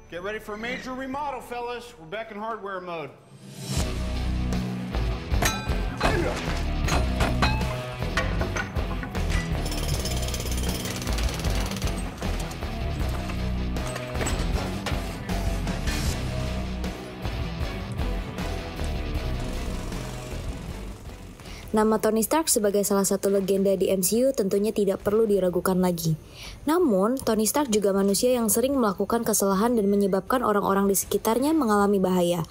Get ready for a major remodel, fellas. We're back in hardware mode. Nama Tony Stark sebagai salah satu legenda di MCU tentunya tidak perlu diragukan lagi. Namun, Tony Stark juga manusia yang sering melakukan kesalahan dan menyebabkan orang-orang di sekitarnya mengalami bahaya.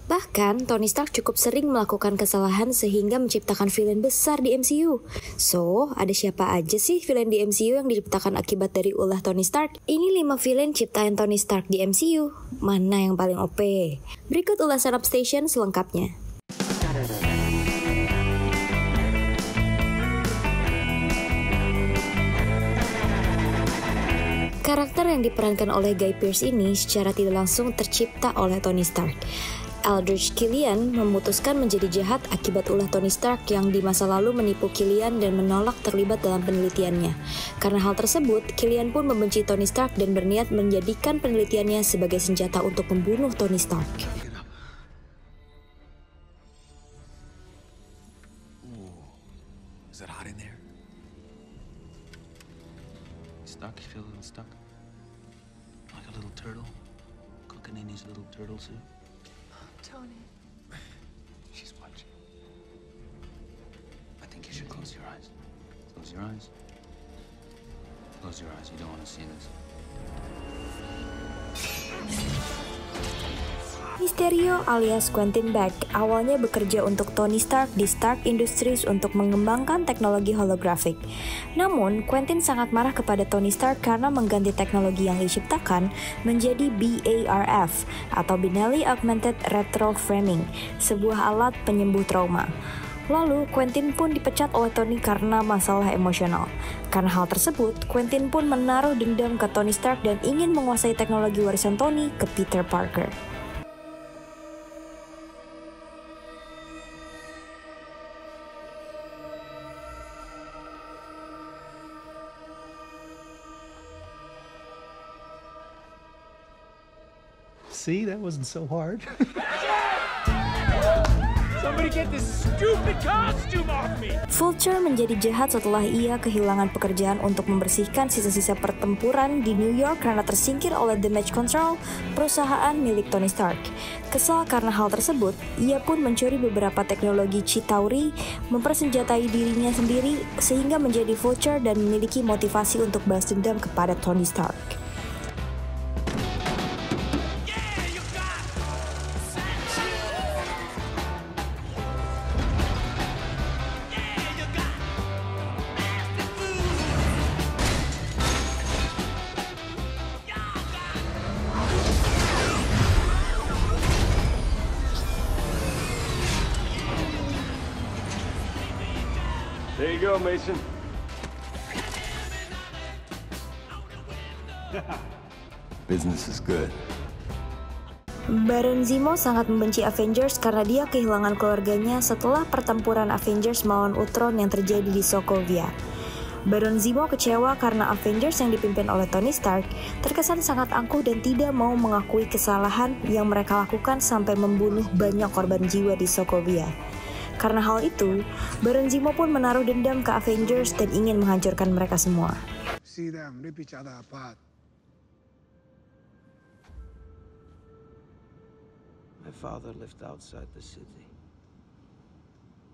Bahkan, Tony Stark cukup sering melakukan kesalahan sehingga menciptakan villain besar di MCU. So, ada siapa aja sih villain di MCU yang diciptakan akibat dari ulah Tony Stark? Ini 5 villain ciptaan Tony Stark di MCU. Mana yang paling OP? Berikut ulasan Upstation selengkapnya. Karakter yang diperankan oleh Guy Pearce ini secara tidak langsung tercipta oleh Tony Stark. Aldrich Killian memutuskan menjadi jahat akibat ulah Tony Stark yang di masa lalu menipu Killian dan menolak terlibat dalam penelitiannya. Karena hal tersebut, Killian pun membenci Tony Stark dan berniat menjadikan penelitiannya sebagai senjata untuk membunuh Tony Stark. Is that hot in there? Stuck? You feel a little stuck? Like a little turtle cooking in his little turtle soup? Tony. She's watching. I think you should close your eyes. Close your eyes. Close your eyes. You don't want to see this. Mysterio alias Quentin Beck awalnya bekerja untuk Tony Stark di Stark Industries untuk mengembangkan teknologi holografik. Namun, Quentin sangat marah kepada Tony Stark karena mengganti teknologi yang diciptakan menjadi BARF atau Binary Augmented Retroframing, sebuah alat penyembuh trauma. Lalu, Quentin pun dipecat oleh Tony karena masalah emosional. Karena hal tersebut, Quentin pun menaruh dendam ke Tony Stark dan ingin menguasai teknologi warisan Tony ke Peter Parker. See, that wasn't so hard. Somebody get this stupid costume off me! Vulture menjadi jahat setelah ia kehilangan pekerjaan untuk membersihkan sisa-sisa pertempuran di New York karena tersingkir oleh Damage Control, perusahaan milik Tony Stark. Kesal karena hal tersebut, ia pun mencuri beberapa teknologi Chitauri, mempersenjatai dirinya sendiri sehingga menjadi Vulture dan memiliki motivasi untuk balas dendam kepada Tony Stark. There you go, Mason. Business is good. Baron Zemo sangat membenci Avengers karena dia kehilangan keluarganya setelah pertempuran Avengers melawan Ultron yang terjadi di Sokovia. Baron Zemo kecewa karena Avengers yang dipimpin oleh Tony Stark terkesan sangat angkuh dan tidak mau mengakui kesalahan yang mereka lakukan sampai membunuh banyak korban jiwa di Sokovia. Karena hal itu, Baron Zemo pun menaruh dendam ke Avengers dan ingin menghancurkan mereka semua. See them rip each other apart. My father lived outside the city.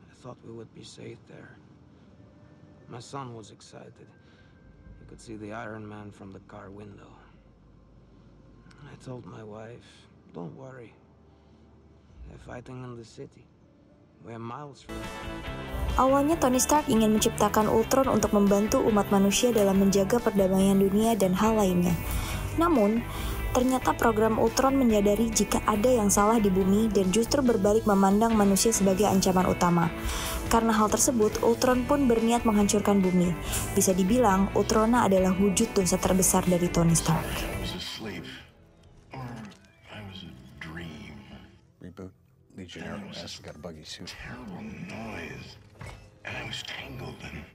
I thought we would be safe there. My son was excited. He could see the Iron Man from the car window. I told my wife, don't worry. They're fighting in the city. We're miles from it. Awalnya Tony Stark ingin menciptakan Ultron untuk membantu umat manusia dalam menjaga perdamaian dunia dan hal lainnya. Namun, ternyata program Ultron menyadari jika ada yang salah di bumi dan justru berbalik memandang manusia sebagai ancaman utama. Karena hal tersebut, Ultron pun berniat menghancurkan bumi. Bisa dibilang, Ultrona adalah wujud dosa terbesar dari Tony Stark. Reboot. Legionnaire S got a buggy suit. Terrible noise. And I was tangled in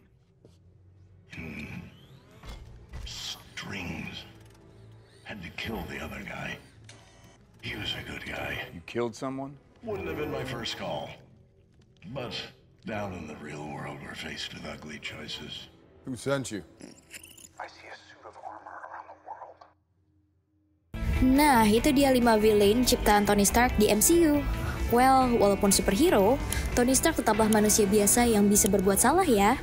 strings. Had to kill the other guy. He was a good guy. You killed someone? Wouldn't have been my first call. But down in the real world, we're faced with ugly choices. Who sent you? I see a suit of armor around the world. Nah, itu dia 5 villain ciptaan Tony Stark di MCU. Well, walaupun superhero, Tony Stark tetaplah manusia biasa yang bisa berbuat salah ya.